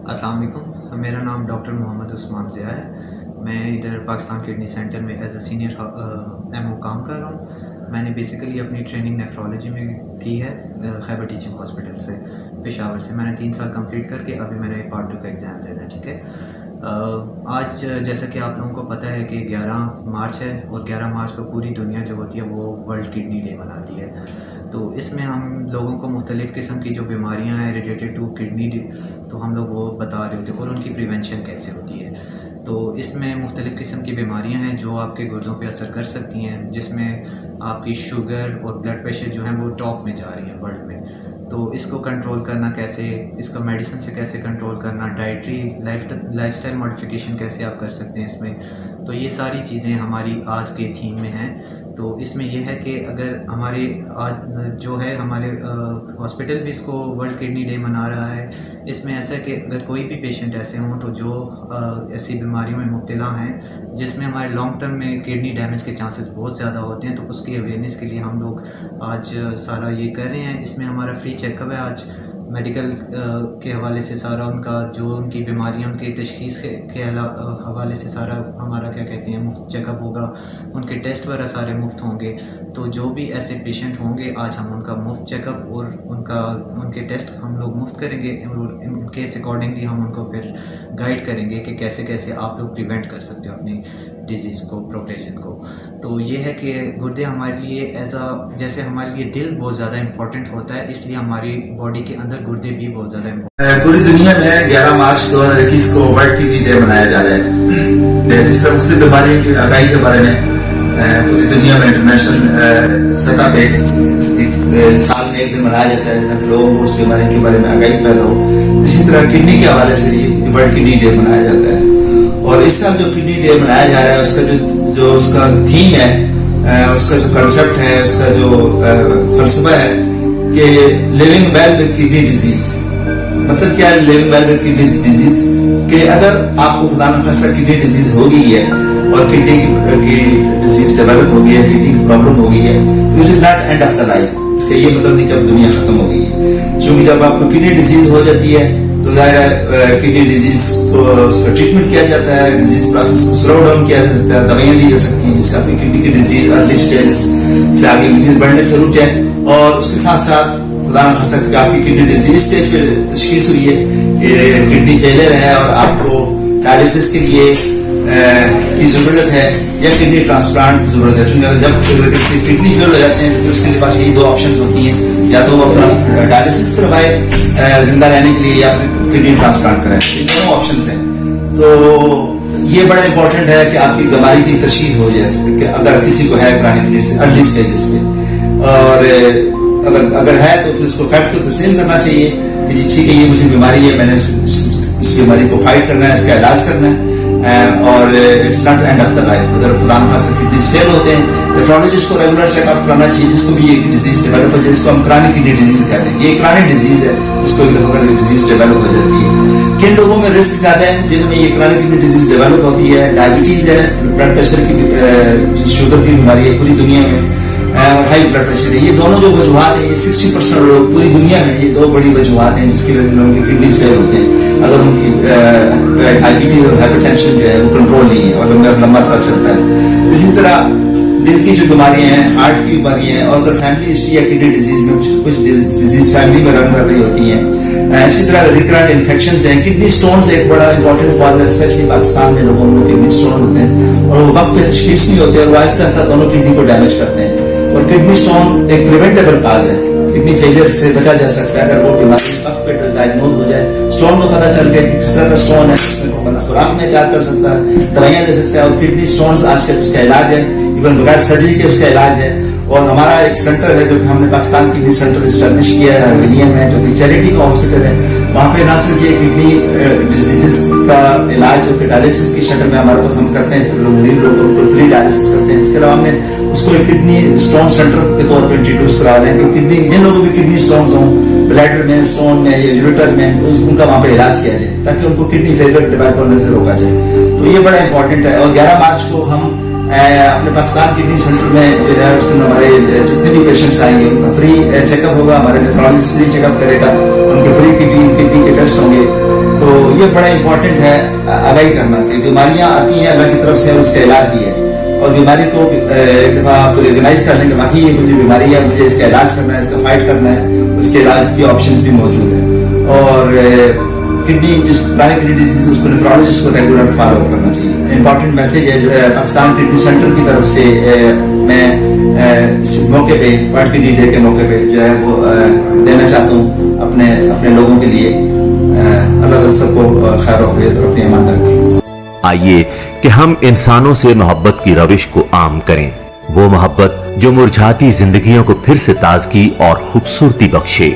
अस्सलाम वालेकुम। मेरा नाम डॉक्टर मोहम्मद उस्मान ज़िया है। मैं इधर पाकिस्तान किडनी सेंटर में एज ए सीनियर एमओ काम कर रहा हूँ। मैंने बेसिकली अपनी ट्रेनिंग नेफ्रोलॉजी में की है खैबर टीचिंग हॉस्पिटल से, पेशावर से। मैंने 3 साल कंप्लीट करके अभी मैंने पार्ट 2 का एग्ज़ाम देना है। ठीक है, आज जैसा कि आप लोगों को पता है कि 11 मार्च है और 11 मार्च को पूरी दुनिया जो होती है वो वर्ल्ड किडनी डे मनाती है। तो इसमें हम लोगों को मुख्तलिफ़ किस्म की जो बीमारियां हैं रिलेटेड टू किडनी, तो हम लोग वो बता रहे होते हैं और उनकी प्रिवेंशन कैसे होती है। तो इसमें मुख्तलिफ़ किस्म की बीमारियां हैं जो आपके गुर्दों पे असर कर सकती हैं, जिसमें आपकी शुगर और ब्लड प्रेशर जो है वो टॉप में जा रही है वर्ल्ड में। तो इसको कंट्रोल करना कैसे, इसको मेडिसिन से कैसे कंट्रोल करना, डाइटरी लाइफस्टाइल मॉडिफिकेशन कैसे आप कर सकते हैं इसमें। तो ये सारी चीज़ें हमारी आज के थीम में हैं। तो इसमें यह है कि अगर हमारे आज जो है हमारे हॉस्पिटल भी इसको वर्ल्ड किडनी डे मना रहा है। इसमें ऐसा है कि अगर कोई भी पेशेंट ऐसे हों तो जो ऐसी बीमारियों में मुब्तला हैं जिसमें हमारे लॉन्ग टर्म में किडनी डैमेज के चांसेस बहुत ज़्यादा होते हैं, तो उसकी अवेयरनेस के लिए हम लोग आज सारा ये कर रहे हैं। इसमें हमारा फ्री चेकअप है आज, मेडिकल के हवाले से सारा उनका जो उनकी बीमारियों की तशख़ीस के हवाले से सारा हमारा क्या कहते हैं मुफ्त चेकअप होगा। उनके टेस्ट वगैरह सारे मुफ्त होंगे। तो जो भी ऐसे पेशेंट होंगे आज हम उनका मुफ्त चेकअप और उनके टेस्ट हम लोग मुफ्त करेंगे और उनके अकॉर्डिंगली हम उनको फिर गाइड करेंगे कि कैसे कैसे आप लोग प्रिवेंट कर सकते हो अपनी डिजीज़ को, प्रोग्रेशन को। तो ये है कि गुर्दे हमारे लिए जैसे हमारे लिए दिल बहुत ज़्यादा इम्पोर्टेंट होता है, इसलिए हमारी बॉडी के अंदर गुर्दे भी बहुत ज़्यादा इम्पोर्टेंट। पूरी दुनिया में 11 मार्च 2021 को वर्ल्ड किडनी डे मनाया जा रहा है। जिस तरह मुख्तलिफ बीमारियों की आगाही के बारे में पूरी दुनिया में इंटरनेशनल सतह पे एक साल में एक दिन मनाया जाता है ताकि लोगों को उस बीमारी के बारे में आगाही पैदा हो। इसी तरह किडनी के हवाले से वर्ल्ड किडनी डे मनाया जाता है। और इस साल जो किडनी डे मनाया जा रहा है उसका जो उसका थीम है, उसका जो कंसेप्ट है, उसका जो फलसफा है कि living well with kidney disease. मतलब क्या है living well with kidney disease? कि अगर आपको खुदा न खास्ता किडनी डिजीज हो गई है और किडनी की डिजीज डेवलप हो गई है, किडनी की प्रॉब्लम हो गई है, तो it is not end of the life. इसका ये मतलब नहीं कि अब दुनिया खत्म हो गई है। क्योंकि जब आपको किडनी डिजीज हो जाती है तो ज़ाहिर किडनी डिजीज को उसका ट्रीटमेंट किया जाता है, डिजीज प्रोसेस को स्लो डाउन किया जाता है, दवाइयाँ दी जा सकती हैं जिससे आपकी किडनी की डिजीज अर्ली स्टेज से आगे डिजीज बढ़ने से रुक जाए। और उसके साथ साथ खुदा न खास्ता कि आपकी किडनी डिजीज स्टेज पे तशखीस हुई है कि किडनी फेलियर है और आपको डायलिसिस के लिए की जरूरत है या किडनी ट्रांसप्लांट की जरूरत है। क्योंकि जब किडनी फेल हो जाते हैं तो उसके पास यही 2 ऑप्शन होती हैं, या तो वो अपना डायलिसिस करवाए जिंदा रहने के लिए या फिर किडनी ट्रांसप्लांट कराए। ये दोनों ऑप्शन हैं। तो ये बड़ा इंपॉर्टेंट है कि आपकी बीमारी की तशखीस हो जाए कि अगर किसी को है क्रॉनिक किडनी अर्ली स्टेजेस में, और अगर है तो फिर उसको फैक्ट को तस्लीम करना चाहिए कि जी ठीक है ये मुझे बीमारी है, मैंने इस बीमारी को फाइट करना है, इसका इलाज करना है। और it's not end of the life. अगर खुदा न खास्ता किडनी फेल होते हैं, नेफ्रोलॉजिस्ट को रेगुलर चेकअप कराना चाहिए। जिसको भी ये डिजीज डेवलप हो जाए, जिसको हम क्रॉनिक किडनी डिजीज कहते हैं, ये क्रॉनिक डिजीज है जिसको एक दफा डिजीज डेवलप हो जाती है। किन लोगों में रिस्क ज्यादा है जिनमें ये क्रॉनिक किडनी डिजीज डेवलप होती है? डायबिटीज है, ब्लड प्रेशर की शुगर की बीमारी है पूरी दुनिया में, और हाई ब्लड प्रेशर है। ये दोनों जो वजूहत हैं, ये 60% लोग पूरी दुनिया में ये 2 बड़ी वजूहत हैं जिसकी वजह से लोगों की किडनी फेल होते हैं। अगर उनकी डायबिटीज और हाइपरटेंशन जो है वो कंट्रोल नहीं है और लंबा सा चलता है। इसी तरह दिल की जो बीमारियां हैं, हार्ट की बीमारियां हैं, और अगर फैमिली हिस्ट्री या किडनी डिजीज में कुछ डिजीज फैमिली में रन कर रही होती हैं। इसी तरह रिकरेंट इन्फेक्शंस हैं। किडनी स्टोन्स एक बड़ा इंपॉर्टेंट कॉज है, स्पेशली पाकिस्तान में लोगों में किडनी स्टोन होते हैं और वो वक्त पे तशखीस नहीं होते और वो आहिस्ता आहिस्ता दोनों किडनी को डैमेज करते हैं। और किडनी स्टोन एक प्रिवेंटेबल काज है, किडनी फेलियर से बचा जा सकता है अगर वो बीमारी वक्त पे डायग्नोज हो जाए। स्टोन को पता चल गया किस तरह का स्टोन है, उसमें बंदा खुराक में तैयार कर सकता है, दवाइयाँ दे सकता है। और किडनी स्टोन्स आजकल उसका इलाज है, इवन बगैर सर्जरी के उसका इलाज है। और हमारा एक सेंटर है जो कि हमने पाकिस्तान किडनी सेंटर इस्टेब्लिश किया है विलियम है, जो कि चैरिटी का हॉस्पिटल है। वहाँ पे ना सिर्फ ये किडनी डिजीजेस का इलाज जो कि डायलिसिस की शक्ल में हमारे पास हम करते हैं, गरीब लोगों को फ्री डायलिसिस करते हैं। इसके अलावा हमने उसको एक किडनी स्टोन सेंटर के तौर पर इंट्रोड्यूस करा रहे हैं कि किडनी जिन लोगों की किडनी स्टोन हों, ब्लैडर में, स्टोन में या यूरेटर में, उनका वहाँ पे इलाज किया जाए ताकि उनको किडनी फेलियर डेवलप होने से रोका जाए। तो ये बड़ा इंपॉर्टेंट है। और 11 मार्च को हम अपने पाकिस्तान किडनी सेंटर में जो है उसमें हमारे जितने भी पेशेंट्स आएंगे उनका फ्री चेकअप होगा, हमारे नेफ्रोलॉजिस्ट फ्री चेकअप करेगा, उनके फ्री किडनी के टेस्ट होंगे। तो یہ بڑا امپورٹنٹ ہے آگاہی کرنا کہ بیماریاں آتی ہیں اللہ کی طرف سے اور اس کا علاج بھی ہے، اور بیماری کو ایک دفعہ آپ ریکگنائز کر لیں کہ باقی یہ مجھے بیماری ہے، مجھے اس کا علاج کرنا ہے، اس کا فائٹ کرنا ہے، اس کے علاج کی آپشنز بھی موجود ہیں. اور کڈنی جس پرانے کڈنی ڈیزیز اس کو نیفرولوجسٹ کو ریگولر فالو اپ کرنا چاہیے. امپورٹنٹ میسج ہے جو پاکستان کڈنی سینٹر کی طرف سے میں اس موقع پہ ورلڈ کڈنی ڈے کے موقع پہ جو ہے وہ دینا چاہتا ہوں اپنے لوگوں کے لیے. اللہ تعالیٰ سب کو خیر و عافیت اور اپنی امان رکھے. آئیے کہ ہم انسانوں سے محبت کی روش کو عام کریں، وہ محبت جو مرجھاتی زندگیوں کو پھر سے تازگی اور خوبصورتی بخشے.